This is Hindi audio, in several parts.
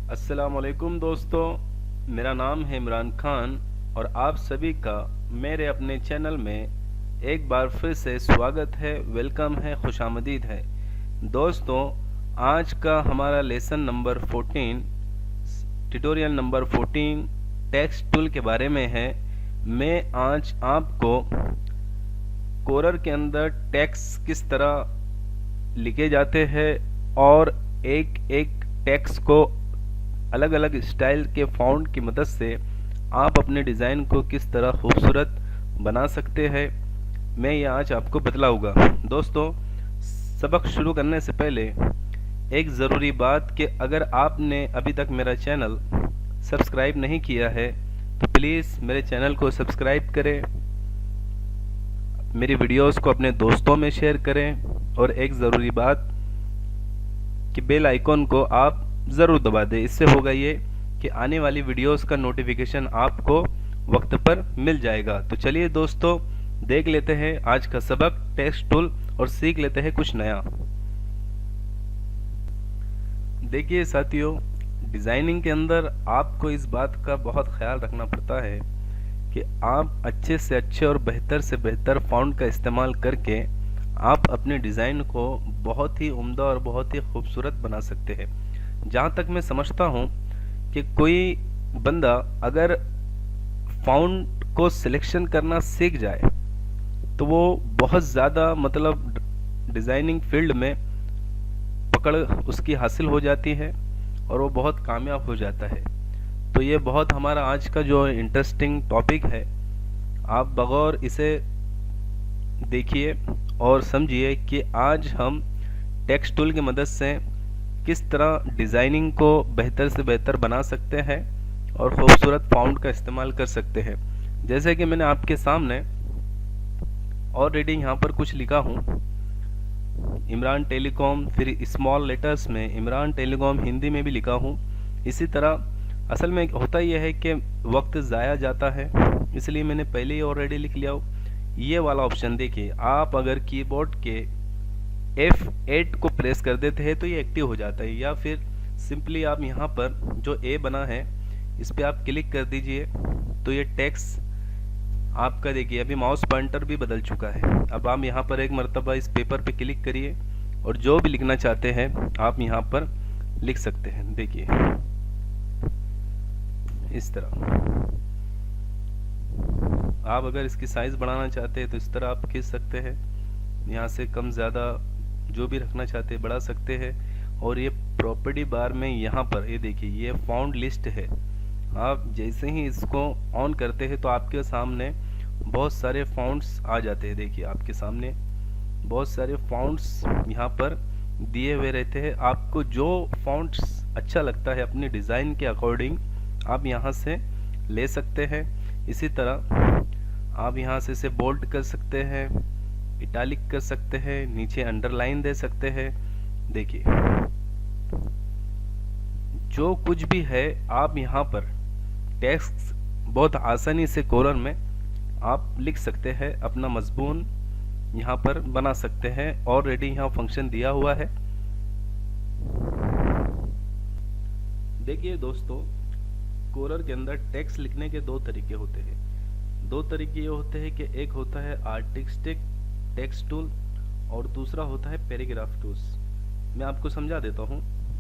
अस्सलामुअलैकुम दोस्तों, मेरा नाम है इमरान खान और आप सभी का मेरे अपने चैनल में एक बार फिर से स्वागत है, वेलकम है, खुशामदीद है। दोस्तों, आज का हमारा lesson number 14, tutorial number 14 text tool के बारे में है। मैं आज आपको कोरर के अंदर टेक्स्ट किस तरह लिखे जाते हैं और एक एक टेक्स्ट को अलग अलग स्टाइल के फ़ॉन्ट की मदद से आप अपने डिज़ाइन को किस तरह खूबसूरत बना सकते हैं, मैं ये आज आपको बतलाऊंगा। दोस्तों, सबक शुरू करने से पहले एक ज़रूरी बात कि अगर आपने अभी तक मेरा चैनल सब्सक्राइब नहीं किया है तो प्लीज़ मेरे चैनल को सब्सक्राइब करें, मेरी वीडियोस को अपने दोस्तों में शेयर करें और एक ज़रूरी बात कि बेल आइकॉन को आप ज़रूर दबा दें। इससे होगा ये कि आने वाली वीडियोस का नोटिफिकेशन आपको वक्त पर मिल जाएगा। तो चलिए दोस्तों, देख लेते हैं आज का सबक टेक्स्ट टूल और सीख लेते हैं कुछ नया। देखिए साथियों, डिज़ाइनिंग के अंदर आपको इस बात का बहुत ख्याल रखना पड़ता है कि आप अच्छे से अच्छे और बेहतर से बेहतर फ़ॉन्ट का इस्तेमाल करके आप अपने डिज़ाइन को बहुत ही उम्दा और बहुत ही खूबसूरत बना सकते हैं। जहाँ तक मैं समझता हूँ कि कोई बंदा अगर फ़ॉन्ट को सिलेक्शन करना सीख जाए तो वो बहुत ज़्यादा डिज़ाइनिंग फील्ड में पकड़ उसकी हासिल हो जाती है और वो बहुत कामयाब हो जाता है। तो ये बहुत हमारा आज का जो इंटरेस्टिंग टॉपिक है, आप बगौर इसे देखिए और समझिए कि आज हम टेक्स्ट टूल की मदद से किस तरह डिज़ाइनिंग को बेहतर से बेहतर बना सकते हैं और खूबसूरत फ़ॉन्ट का इस्तेमाल कर सकते हैं। जैसे कि मैंने आपके सामने ऑलरेडी यहाँ पर कुछ लिखा हूँ, इमरान टेलीकॉम, फिर स्मॉल लेटर्स में इमरान टेलीकॉम हिंदी में भी लिखा हूँ। इसी तरह असल में होता यह है कि वक्त ज़ाया जाता है, इसलिए मैंने पहले ही ऑलरेडी लिख लिया हो। ये वाला ऑप्शन देखिए, आप अगर कीबोर्ड के F8 को प्रेस कर देते हैं तो ये एक्टिव हो जाता है, या फिर सिंपली आप यहाँ पर जो A बना है इस पर आप क्लिक कर दीजिए तो ये टेक्स्ट आपका देखिए अभी माउस पॉइंटर भी बदल चुका है। अब आप यहाँ पर एक मरतबा इस पेपर पे क्लिक करिए और जो भी लिखना चाहते हैं आप यहाँ पर लिख सकते हैं। देखिए इस तरह आप अगर इसकी साइज़ बढ़ाना चाहते हैं तो इस तरह आप खींच सकते हैं, यहाँ से कम ज़्यादा जो भी रखना चाहते हैं बढ़ा सकते हैं। और ये प्रॉपर्टी बार में यहाँ पर ये देखिए ये फ़ॉन्ट लिस्ट है। आप जैसे ही इसको ऑन करते हैं तो आपके सामने बहुत सारे फ़ॉन्ट्स आ जाते हैं। देखिए आपके सामने बहुत सारे फ़ॉन्ट्स यहाँ पर दिए हुए रहते हैं। आपको जो फ़ॉन्ट्स अच्छा लगता है अपने डिज़ाइन के अकॉर्डिंग आप यहाँ से ले सकते हैं। इसी तरह आप यहाँ से इसे बोल्ड कर सकते हैं, इटालिक कर सकते हैं, नीचे अंडरलाइन दे सकते हैं। देखिए जो कुछ भी है आप यहाँ पर टेक्स्ट बहुत आसानी से कोरर में आप लिख सकते हैं, अपना मजमून यहाँ पर बना सकते हैं। ऑलरेडी यहाँ फंक्शन दिया हुआ है। देखिए दोस्तों, कोरर के अंदर टेक्स्ट लिखने के दो तरीके होते हैं। दो तरीके ये होते हैं कि एक होता है आर्टिस्टिक टेक्स्ट टूल और दूसरा होता है पैराग्राफ टूल्स। मैं आपको समझा देता हूँ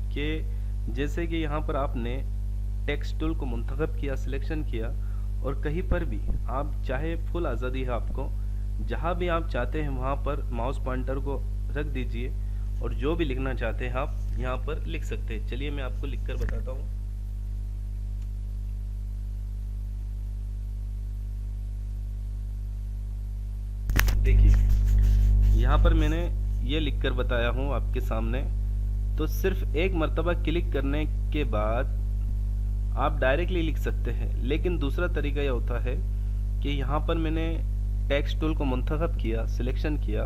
कि जैसे कि यहाँ पर आपने टेक्स्ट टूल को मुंतखब किया, सिलेक्शन किया और कहीं पर भी आप चाहे फुल आज़ादी है आपको, जहाँ भी आप चाहते हैं वहाँ पर माउस पॉइंटर को रख दीजिए और जो भी लिखना चाहते हैं आप यहाँ पर लिख सकते हैं। चलिए मैं आपको लिख कर बताता हूँ। देखिए यहाँ पर मैंने ये लिखकर बताया हूँ आपके सामने। तो सिर्फ एक मर्तबा क्लिक करने के बाद आप डायरेक्टली लिख सकते हैं, लेकिन दूसरा तरीका यह होता है कि यहाँ पर मैंने टेक्स्ट टूल को मुंतखब किया, सिलेक्शन किया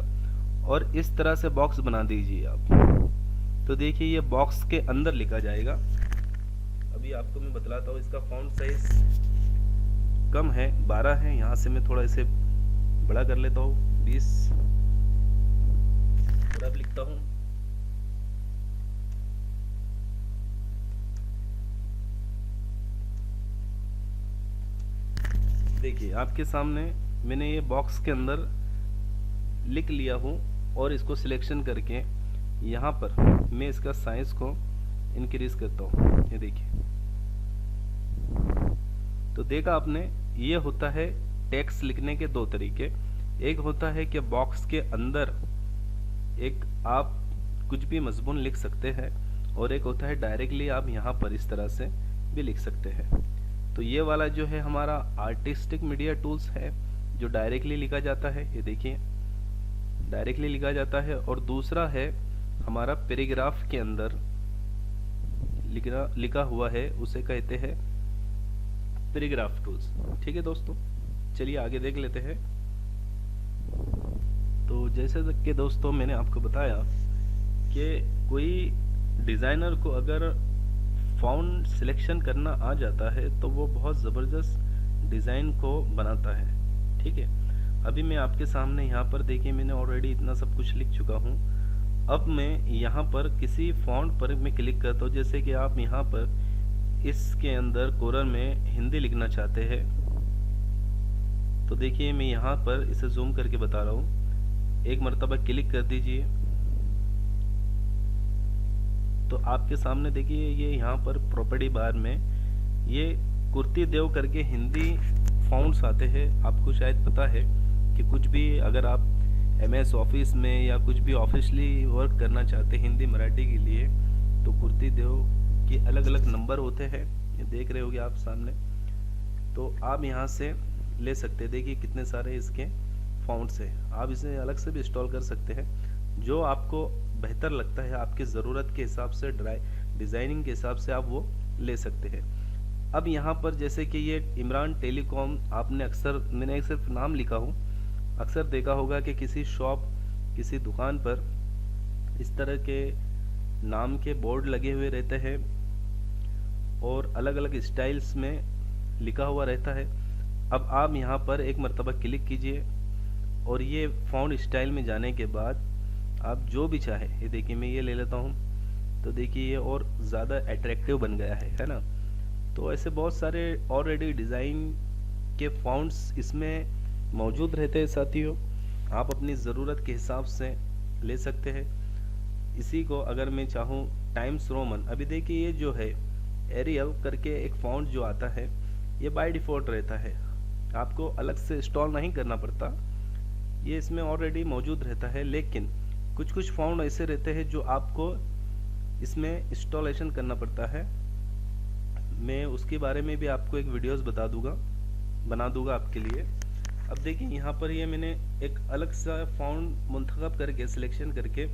और इस तरह से बॉक्स बना दीजिए आप। तो देखिए ये बॉक्स के अंदर लिखा जाएगा। अभी आपको मैं बतलाता हूँ, इसका फॉन्ट साइज कम है, 12 है। यहाँ से मैं थोड़ा इसे बड़ा कर लेता हूँ, 20 थोड़ा लिखता हूँ। देखिए आपके सामने मैंने ये बॉक्स के अंदर लिख लिया हूँ और इसको सिलेक्शन करके यहाँ पर मैं इसका साइज को इंक्रीज करता हूँ। ये देखिए, तो देखा आपने, ये होता है टेक्स्ट लिखने के दो तरीके। एक होता है कि बॉक्स के अंदर एक आप कुछ भी मजमून लिख सकते हैं, और एक होता है डायरेक्टली आप यहाँ पर इस तरह से भी लिख सकते हैं। तो ये वाला जो है हमारा आर्टिस्टिक मीडिया टूल्स है, जो डायरेक्टली लिखा जाता है। ये देखिए, डायरेक्टली लिखा जाता है। और दूसरा है हमारा पैराग्राफ के अंदर लिखा हुआ है, उसे कहते हैं पैराग्राफ टूल्स। ठीक है दोस्तों, चलिए आगे देख लेते हैं। तो जैसे कि दोस्तों मैंने आपको बताया कि कोई डिज़ाइनर को अगर फ़ॉन्ट सिलेक्शन करना आ जाता है तो वो बहुत ज़बरदस्त डिज़ाइन को बनाता है। ठीक है, अभी मैं आपके सामने यहाँ पर देखिए, मैंने ऑलरेडी इतना सब कुछ लिख चुका हूँ। अब मैं यहाँ पर किसी फ़ॉन्ट पर मैं क्लिक करता हूँ। जैसे कि आप यहाँ पर इसके अंदर कोरन में हिंदी लिखना चाहते हैं, तो देखिए मैं यहाँ पर इसे जूम करके बता रहा हूँ। एक मर्तबा क्लिक कर दीजिए तो आपके सामने देखिए ये यहाँ पर प्रॉपर्टी बार में ये कुर्ती देव करके हिंदी फ़ॉन्ट्स आते हैं। आपको शायद पता है कि कुछ भी अगर आप MS ऑफिस में या कुछ भी ऑफिशियली वर्क करना चाहते हैं हिंदी मराठी के लिए, तो कुर्ती देव के अलग अलग नंबर होते हैं, ये देख रहे होगे आप सामने। तो आप यहाँ से ले सकते हैं। देखिए कितने सारे इसके फ़ॉन्ट्स हैं, आप इसे अलग से भी इंस्टॉल कर सकते हैं। जो आपको बेहतर लगता है आपकी ज़रूरत के हिसाब से, डिज़ाइनिंग के हिसाब से आप वो ले सकते हैं। अब यहाँ पर जैसे कि ये इमरान टेलीकॉम, आपने अक्सर, मैंने सिर्फ नाम लिखा हूँ, अक्सर देखा होगा कि किसी शॉप, किसी दुकान पर इस तरह के नाम के बोर्ड लगे हुए रहते हैं और अलग अलग स्टाइल्स में लिखा हुआ रहता है। अब आप यहाँ पर एक मर्तबा क्लिक कीजिए और ये फ़ॉन्ट स्टाइल में जाने के बाद आप जो भी चाहे, ये देखिए मैं ये ले लेता हूँ, तो देखिए ये और ज़्यादा अट्रैक्टिव बन गया है ना। तो ऐसे बहुत सारे ऑलरेडी डिज़ाइन के फ़ॉन्ट्स इसमें मौजूद रहते हैं साथियों, आप अपनी ज़रूरत के हिसाब से ले सकते हैं। इसी को अगर मैं चाहूँ टाइम्स रोमन, अभी देखिए ये जो है एरियल करके एक फ़ॉन्ट जो आता है, ये बाय डिफ़ॉल्ट रहता है, आपको अलग से इंस्टॉल नहीं करना पड़ता, ये इसमें ऑलरेडी मौजूद रहता है। लेकिन कुछ कुछ फ़ॉन्ट ऐसे रहते हैं जो आपको इसमें इंस्टॉलेशन करना पड़ता है। मैं उसके बारे में भी आपको एक वीडियोस बना दूंगा आपके लिए। अब देखिए यहाँ पर ये मैंने एक अलग सा फ़ॉन्ट मुंतखब करके, सिलेक्शन करके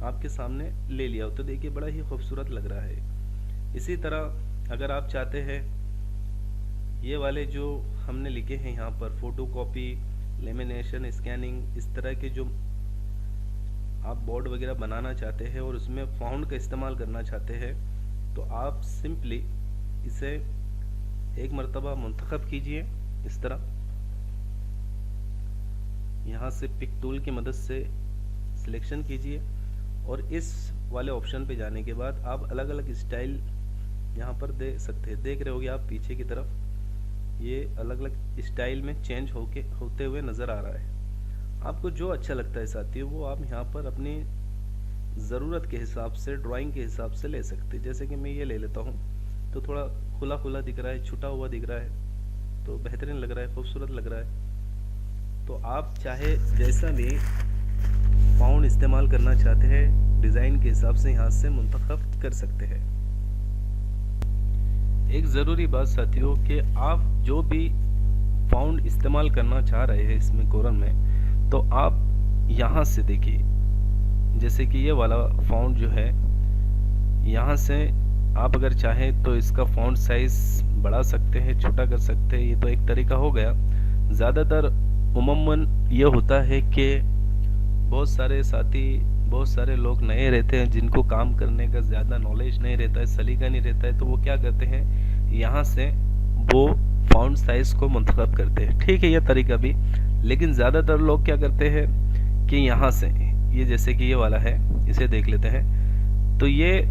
आपके सामने ले लिया हो, तो देखिए बड़ा ही खूबसूरत लग रहा है। इसी तरह अगर आप चाहते हैं ये वाले जो हमने लिखे हैं यहाँ पर, फ़ोटो कॉपी, लेमिनेशन, स्कैनिंग, इस तरह के जो आप बोर्ड वगैरह बनाना चाहते हैं और उसमें फ़ॉन्ट का इस्तेमाल करना चाहते हैं, तो आप सिंपली इसे एक मर्तबा मुंतखब कीजिए इस तरह, यहाँ से पिक टूल की मदद से सिलेक्शन कीजिए और इस वाले ऑप्शन पे जाने के बाद आप अलग अलग स्टाइल यहाँ पर दे सकते हैं। देख रहे होगे आप पीछे की तरफ, ये अलग अलग स्टाइल में चेंज होते हुए नज़र आ रहा है। आपको जो अच्छा लगता है साथियों, वो आप यहाँ पर अपनी ज़रूरत के हिसाब से, ड्राइंग के हिसाब से ले सकते हैं। जैसे कि मैं ये ले लेता हूँ, तो थोड़ा खुला खुला दिख रहा है, छुटा हुआ दिख रहा है, तो बेहतरीन लग रहा है, खूबसूरत लग रहा है। तो आप चाहे जैसा भी फ़ॉन्ट इस्तेमाल करना चाहते हैं, डिज़ाइन के हिसाब से यहाँ से मुंतखब कर सकते हैं। एक ज़रूरी बात साथियों कि आप जो भी फ़ॉन्ट इस्तेमाल करना चाह रहे हैं इसमें कोरन में, तो आप यहाँ से देखिए, जैसे कि ये वाला फ़ॉन्ट जो है, यहाँ से आप अगर चाहें तो इसका फ़ॉन्ट साइज़ बढ़ा सकते हैं, छोटा कर सकते हैं, ये तो एक तरीका हो गया। ज़्यादातर उमूमन ये होता है कि बहुत सारे साथी, बहुत सारे लोग नए रहते हैं जिनको काम करने का ज़्यादा नॉलेज नहीं रहता है, सलीका नहीं रहता है, तो वो क्या करते हैं, यहाँ से वो फ़ॉन्ट साइज़ को मुंतखब करते हैं। ठीक है ये तरीका भी, लेकिन ज़्यादातर लोग क्या करते हैं कि यहाँ से, ये जैसे कि ये वाला है, इसे देख लेते हैं, तो ये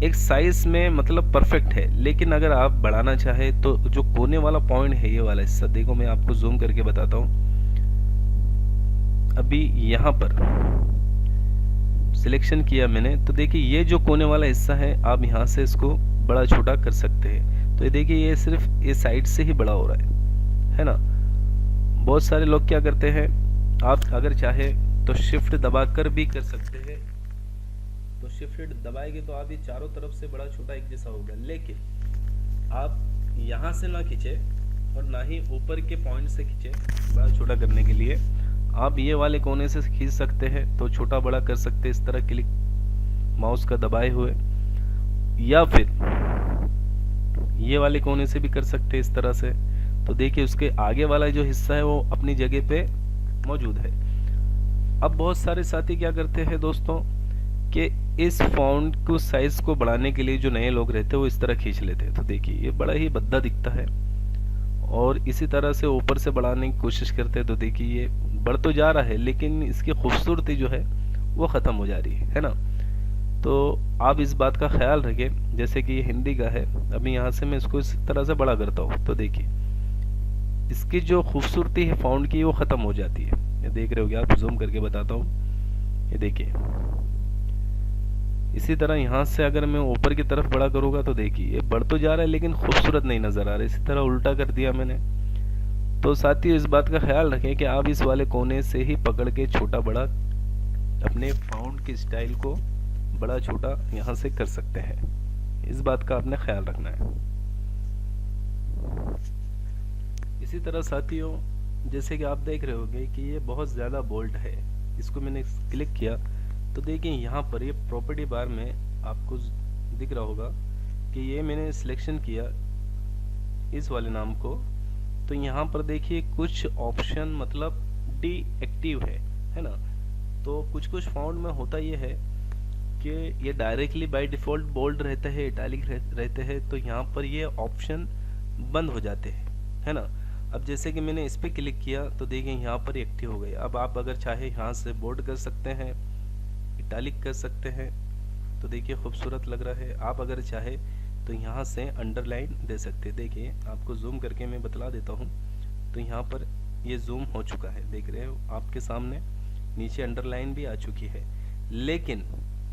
एक साइज में मतलब परफेक्ट है, लेकिन अगर आप बढ़ाना चाहे तो जो कोने वाला पॉइंट है, ये वाला हिस्सा देखो, मैं आपको जूम करके बताता हूँ। अभी यहाँ पर सिलेक्शन किया मैंने, तो देखिए ये जो कोने वाला हिस्सा है, आप यहाँ से इसको बड़ा छोटा कर सकते हैं। तो ये देखिए, ये सिर्फ ये साइड से ही बड़ा हो रहा है ना। बहुत सारे लोग क्या करते हैं, आप अगर चाहे तो शिफ्ट दबाकर भी कर सकते हैं। तो शिफ्ट दबाएंगे तो आप ये चारों तरफ से बड़ा छोटा एक जैसा होगा, लेकिन आप यहाँ से ना खींचे और ना ही ऊपर के पॉइंट से खींचे। बड़ा छोटा करने के लिए आप ये वाले कोने से खींच सकते हैं, तो छोटा बड़ा कर सकते हैं इस तरह क्लिक माउस का दबाए हुए, या फिर ये वाले कोने से भी कर सकते हैं इस तरह से। तो देखिए उसके आगे वाला जो हिस्सा है वो अपनी जगह पे मौजूद है। अब बहुत सारे साथी क्या करते हैं दोस्तों कि इस फॉन्ट को साइज को बढ़ाने के लिए जो नए लोग रहते हैं वो इस तरह खींच लेते हैं। तो देखिए ये बड़ा ही भद्दा दिखता है, और इसी तरह से ऊपर से बढ़ाने की कोशिश करते हैं। तो देखिए ये बढ़ तो जा रहा है, लेकिन इसकी खूबसूरती जो है वो ख़त्म हो जा रही है ना। तो आप इस बात का ख्याल रखें। जैसे कि ये हिंदी का है, अभी यहाँ से मैं इसको इस तरह से बड़ा करता हूँ, तो देखिए इसकी जो खूबसूरती है फॉन्ट की वो ख़त्म हो जाती है। ये देख रहे होगे आप, जूम करके बताता हूँ। ये देखिए इसी तरह यहाँ से अगर मैं ऊपर की तरफ बड़ा करूँगा तो देखिए ये बढ़ तो जा रहा है, लेकिन खूबसूरत नहीं नज़र आ रहा है। इसी तरह उल्टा कर दिया मैंने। तो साथियों इस बात का ख्याल रखें कि आप इस वाले कोने से ही पकड़ के छोटा बड़ा अपने फॉन्ट की स्टाइल को बड़ा छोटा यहाँ से कर सकते हैं। इस बात का आपने ख्याल रखना है। इसी तरह साथियों जैसे कि आप देख रहे होंगे कि ये बहुत ज़्यादा बोल्ड है। इसको मैंने क्लिक किया तो देखिए यहाँ पर ये प्रॉपर्टी बार में आपको दिख रहा होगा कि ये मैंने सिलेक्शन किया इस वाले नाम को। तो यहाँ पर देखिए कुछ ऑप्शन मतलब डीएक्टिव है ना। तो कुछ कुछ फॉन्ट में होता ये है कि ये डायरेक्टली बाय डिफ़ॉल्ट बोल्ड रहते हैं, इटैलिक रहते हैं, तो यहाँ पर ये ऑप्शन बंद हो जाते हैं, है ना। अब जैसे कि मैंने इस पर क्लिक किया तो देखिए यहाँ पर एक्टिव हो गए। अब आप अगर चाहे यहाँ से बोल्ड कर सकते हैं, इटैलिक कर सकते हैं, तो देखिए खूबसूरत लग रहा है। आप अगर चाहे तो यहाँ से अंडरलाइन दे सकते हैं। देखिए आपको जूम करके मैं बतला देता हूँ। तो यहाँ पर ये जूम हो चुका है, देख रहे हो आपके सामने, नीचे अंडरलाइन भी आ चुकी है। लेकिन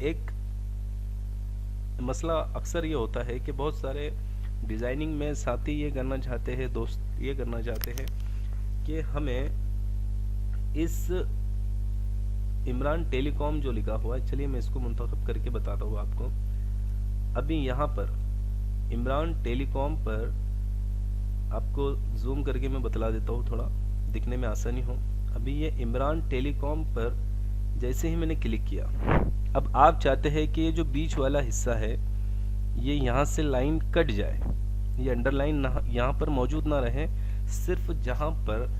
एक मसला अक्सर ये होता है कि बहुत सारे डिज़ाइनिंग में साथी ये करना चाहते हैं, दोस्त ये करना चाहते हैं कि हमें इस इमरान टेलीकॉम जो लिखा हुआ है, चलिए मैं इसको मुंतखब करके बताता हूँ आपको। अभी यहाँ पर इमरान टेलीकॉम पर आपको जूम करके मैं बतला देता हूँ, थोड़ा दिखने में आसानी हो। अभी ये इमरान टेलीकॉम पर जैसे ही मैंने क्लिक किया, अब आप चाहते हैं कि ये जो बीच वाला हिस्सा है ये यहाँ से लाइन कट जाए, ये अंडरलाइन यहाँ पर मौजूद ना रहे, सिर्फ जहाँ पर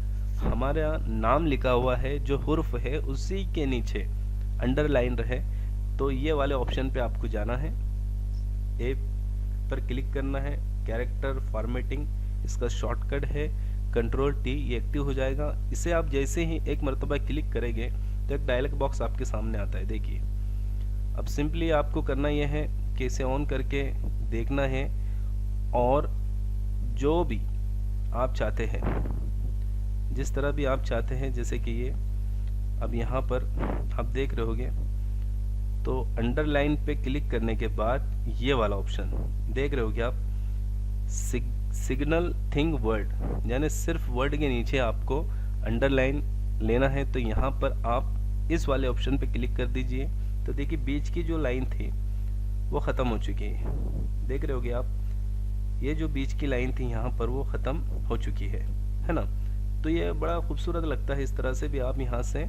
हमारा नाम लिखा हुआ है जो हुर्फ है उसी के नीचे अंडरलाइन रहे। तो ये वाले ऑप्शन पे आपको जाना है, ए पर क्लिक करना है, कैरेक्टर फॉर्मेटिंग इसका शॉर्टकट है कंट्रोल टी, ये एक्टिव हो जाएगा। इसे आप जैसे ही एक मरतबा क्लिक करेंगे तो एक डायलॉग बॉक्स आपके सामने आता है। देखिए अब सिंपली आपको करना यह है कि इसे ऑन करके देखना है, और जो भी आप चाहते हैं, जिस तरह भी आप चाहते हैं, जैसे कि ये अब यहाँ पर आप देख रहे होगे, तो अंडरलाइन पे क्लिक करने के बाद ये वाला ऑप्शन देख रहे होगे आप, सिग्नल थिंग वर्ड, यानी सिर्फ वर्ड के नीचे आपको अंडरलाइन लेना है। तो यहाँ पर आप इस वाले ऑप्शन पे क्लिक कर दीजिए, तो देखिए बीच की जो लाइन थी वो ख़त्म हो चुकी है। देख रहे होगे आप, ये जो बीच की लाइन थी यहाँ पर वो ख़त्म हो चुकी है ना। तो ये बड़ा खूबसूरत लगता है। इस तरह से भी आप यहाँ से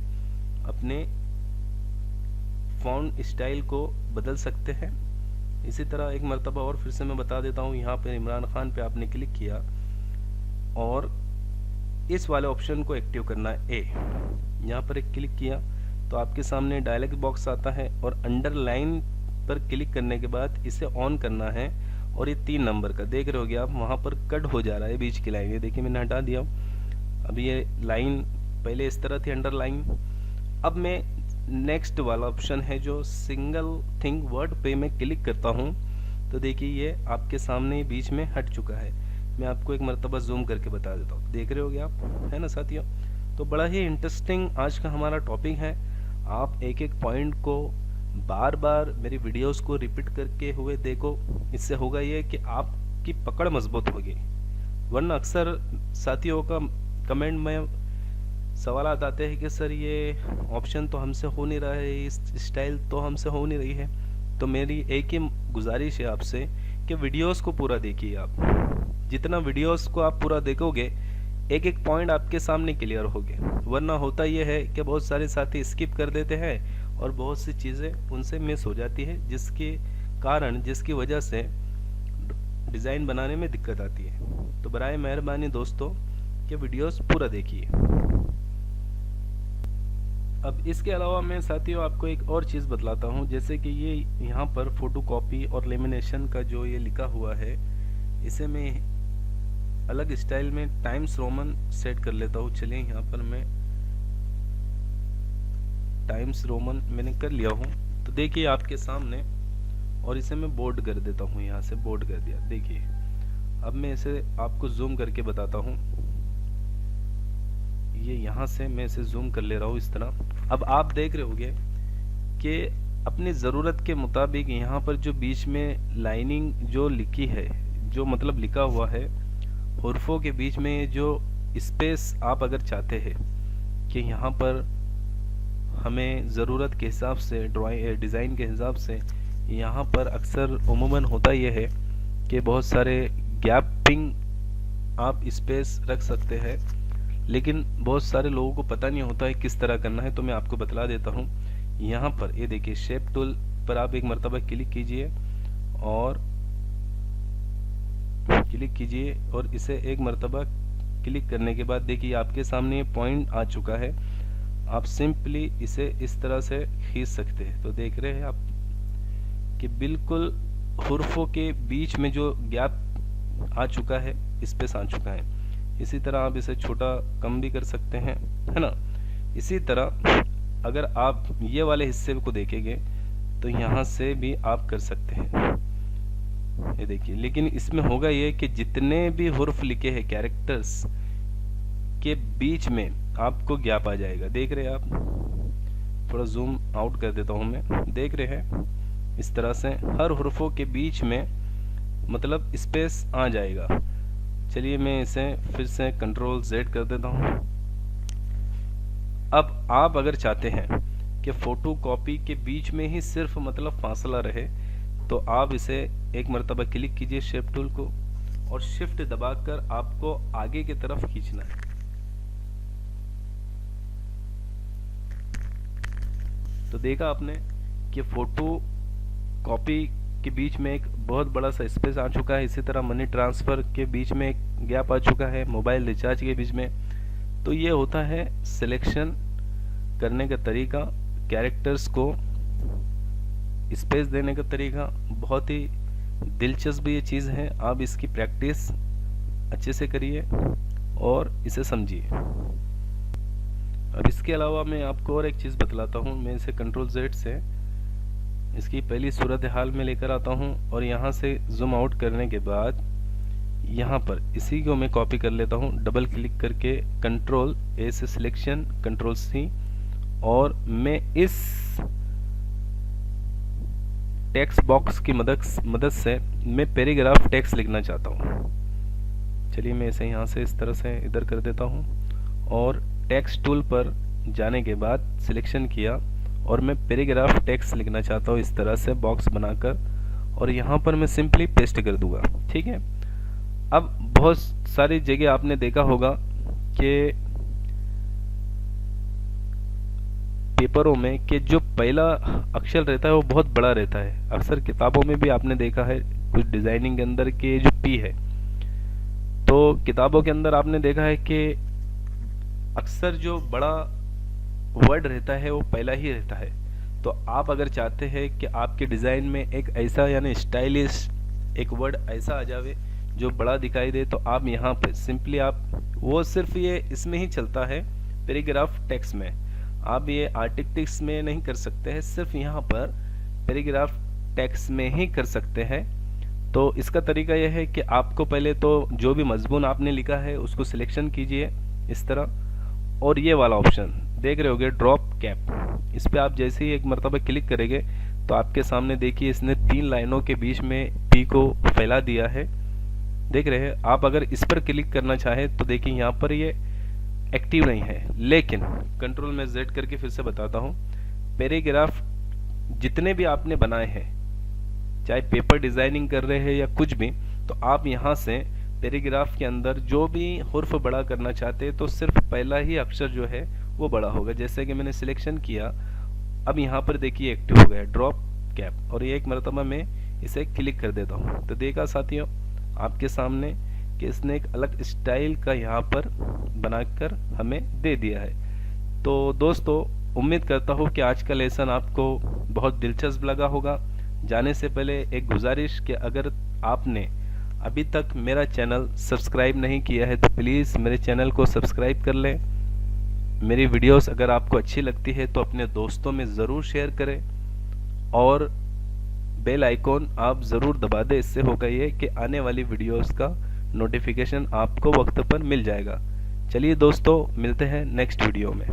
अपने फॉन्ट स्टाइल को बदल सकते हैं। इसी तरह एक मरतबा और फिर से मैं बता देता हूँ, यहाँ पर इमरान खान पे आपने क्लिक किया और इस वाले ऑप्शन को एक्टिव करना है, ए, यहाँ पर एक क्लिक किया तो आपके सामने डायलॉग बॉक्स आता है, और अंडरलाइन पर क्लिक करने के बाद इसे ऑन करना है। और ये 3 नंबर का देख रहे होगे आप, वहाँ पर कट हो जा रहा है बीच की लाइन, ये देखिए मैंने हटा दिया। अब ये लाइन पहले इस तरह थी अंडरलाइन। अब मैं नेक्स्ट वाला ऑप्शन है जो सिंगल थिंग वर्ड पे मैं क्लिक करता हूँ, तो देखिए ये आपके सामने बीच में हट चुका है। मैं आपको एक मरतबा जूम करके बता देता हूँ, देख रहे होगे आप, है ना साथियों। तो बड़ा ही इंटरेस्टिंग आज का हमारा टॉपिक है। आप एक एक पॉइंट को बार बार मेरी वीडियोस को रिपीट करके हुए देखो, इससे होगा ये कि आपकी पकड़ मजबूत होगी। वरना अक्सर साथियों का कमेंट में सवाल आते हैं कि सर ये ऑप्शन तो हमसे हो नहीं रहा है, इस स्टाइल तो हमसे हो नहीं रही है। तो मेरी एक ही गुजारिश है आपसे कि वीडियोस को पूरा देखिए। आप जितना वीडियोस को आप पूरा देखोगे, एक एक पॉइंट आपके सामने क्लियर होगे। वरना होता यह है कि बहुत सारे साथी स्किप कर देते हैं और बहुत सी चीज़ें उनसे मिस हो जाती है, जिसकी वजह से डिज़ाइन बनाने में दिक्कत आती है। तो बराए मेहरबानी दोस्तों कि वीडियोस पूरा देखिए। अब इसके अलावा मैं साथियों आपको एक और चीज़ बतलाता हूँ, जैसे कि ये यहाँ पर फोटोकॉपी और लेमिनेशन का जो ये लिखा हुआ है, इसे मैं अलग स्टाइल में टाइम्स रोमन सेट कर लेता हूँ। चलिए यहाँ पर मैं टाइम्स रोमन मैंने कर लिया हूँ, तो देखिए आपके सामने, और इसे मैं बोल्ड कर देता हूँ, यहाँ से बोल्ड कर दिया। देखिए अब मैं इसे आपको जूम करके बताता हूँ। ये यहाँ से मैं इसे जूम कर ले रहा हूँ इस तरह। अब आप देख रहे होंगे कि अपनी ज़रूरत के मुताबिक यहाँ पर जो बीच में लाइनिंग जो लिखी है, जो मतलब लिखा हुआ है हुर्फों के बीच में, जो स्पेस आप अगर चाहते हैं कि यहाँ पर हमें ज़रूरत के हिसाब से डिज़ाइन के हिसाब से, यहाँ पर अक्सर उमूमन होता यह है कि बहुत सारे गैपिंग आप स्पेस रख सकते हैं, लेकिन बहुत सारे लोगों को पता नहीं होता है किस तरह करना है। तो मैं आपको बतला देता हूँ। यहाँ पर ये देखिए शेप टूल पर आप एक मरतबा क्लिक कीजिए और इसे एक मरतबा क्लिक करने के बाद देखिए आपके सामने ये पॉइंट आ चुका है। आप सिंपली इसे इस तरह से खींच सकते हैं। तो देख रहे हैं आप कि बिल्कुल हुर्फों के बीच में जो गैप आ चुका है, स्पेस आ चुका है। इसी तरह आप इसे छोटा कम भी कर सकते हैं, है ना। इसी तरह अगर आप ये वाले हिस्से को देखेंगे तो यहाँ से भी आप कर सकते हैं, ये देखिए। लेकिन इसमें होगा ये कि जितने भी हुर्फ लिखे हैं कैरेक्टर्स के बीच में आपको गैप आ जाएगा। देख रहे हैं आप, थोड़ा जूम आउट कर देता हूँ मैं, देख रहे हैं इस तरह से हर हुर्फों के बीच में मतलब स्पेस आ जाएगा। चलिए मैं इसे फिर से कंट्रोल Z कर देता हूँ। अब आप अगर चाहते हैं कि फोटो कॉपी के बीच में ही सिर्फ मतलब फासला रहे, तो आप इसे एक मरतबा क्लिक कीजिए शेप टूल को, और शिफ्ट दबाकर आपको आगे की तरफ खींचना है। तो देखा आपने कि फोटो कॉपी के बीच में एक बहुत बड़ा सा स्पेस आ चुका है। इसी तरह मनी ट्रांसफ़र के बीच में एक गैप आ चुका है, मोबाइल रिचार्ज के बीच में। तो ये होता है सिलेक्शन करने का तरीका, कैरेक्टर्स को स्पेस देने का तरीका। बहुत ही दिलचस्प ये चीज़ है, आप इसकी प्रैक्टिस अच्छे से करिए और इसे समझिए। अब इसके अलावा मैं आपको और एक चीज़ बतलाता हूँ। मैं इसे कंट्रोल Z से इसकी पहली सूरत हाल में लेकर आता हूँ, और यहाँ से जूम आउट करने के बाद यहाँ पर इसी को मैं कॉपी कर लेता हूँ। डबल क्लिक करके कंट्रोल A से सिलेक्शन, कंट्रोल C, और मैं इस टेक्स्ट बॉक्स की मदद से मैं पैराग्राफ टेक्स्ट लिखना चाहता हूँ। चलिए मैं इसे यहाँ से इस तरह से इधर कर देता हूँ, और टेक्स्ट टूल पर जाने के बाद सिलेक्शन किया, और मैं पैराग्राफ टेक्स्ट लिखना चाहता हूँ इस तरह से बॉक्स बनाकर, और यहाँ पर मैं सिंपली पेस्ट कर दूंगा। ठीक है। अब बहुत सारी जगह आपने देखा होगा कि पेपरों में कि जो पहला अक्षर रहता है वो बहुत बड़ा रहता है। अक्सर किताबों में भी आपने देखा है कुछ डिजाइनिंग के अंदर के जो P है, तो किताबों के अंदर आपने देखा है कि अक्सर जो बड़ा वर्ड रहता है वो पहला ही रहता है। तो आप अगर चाहते हैं कि आपके डिज़ाइन में एक ऐसा यानी स्टाइलिश एक वर्ड ऐसा आ जावे जो बड़ा दिखाई दे, तो आप यहाँ पे सिंपली आप वो सिर्फ ये इसमें ही चलता है पैराग्राफ टेक्स्ट में, आप ये आर्टिक्टिक्स में नहीं कर सकते हैं, सिर्फ यहाँ पर पैराग्राफ टेक्स्ट में ही कर सकते हैं। तो इसका तरीका यह है कि आपको पहले तो जो भी मजमून आपने लिखा है उसको सिलेक्शन कीजिए इस तरह, और ये वाला ऑप्शन देख रहे होगे ड्रॉप कैप, इस पर आप जैसे ही एक मरतबा क्लिक करेंगे तो आपके सामने देखिए इसने 3 लाइनों के बीच में पी को फैला दिया है। देख रहे हैं आप, अगर इस पर क्लिक करना चाहें तो देखिए यहाँ पर ये एक्टिव नहीं है, लेकिन कंट्रोल में जेड करके फिर से बताता हूँ, पैराग्राफ जितने भी आपने बनाए हैं, चाहे पेपर डिजाइनिंग कर रहे हैं या कुछ भी, तो आप यहाँ से पैराग्राफ के अंदर जो भी हुर्फ बड़ा करना चाहते हैं तो सिर्फ पहला ही अक्षर जो है वो बड़ा होगा। जैसे कि मैंने सिलेक्शन किया, अब यहाँ पर देखिए एक्टिव हो गया ड्रॉप कैप, और ये एक मरतबा मैं इसे क्लिक कर देता हूँ तो देखा साथियों आपके सामने कि इसने एक अलग स्टाइल का यहाँ पर बनाकर हमें दे दिया है। तो दोस्तों उम्मीद करता हूँ कि आज का लेसन आपको बहुत दिलचस्प लगा होगा। जाने से पहले एक गुजारिश कि अगर आपने अभी तक मेरा चैनल सब्सक्राइब नहीं किया है तो प्लीज़ मेरे चैनल को सब्सक्राइब कर लें। मेरी वीडियोस अगर आपको अच्छी लगती है तो अपने दोस्तों में ज़रूर शेयर करें, और बेल आइकॉन आप ज़रूर दबा दें। इससे होगा ये कि आने वाली वीडियोस का नोटिफिकेशन आपको वक्त पर मिल जाएगा। चलिए दोस्तों, मिलते हैं नेक्स्ट वीडियो में।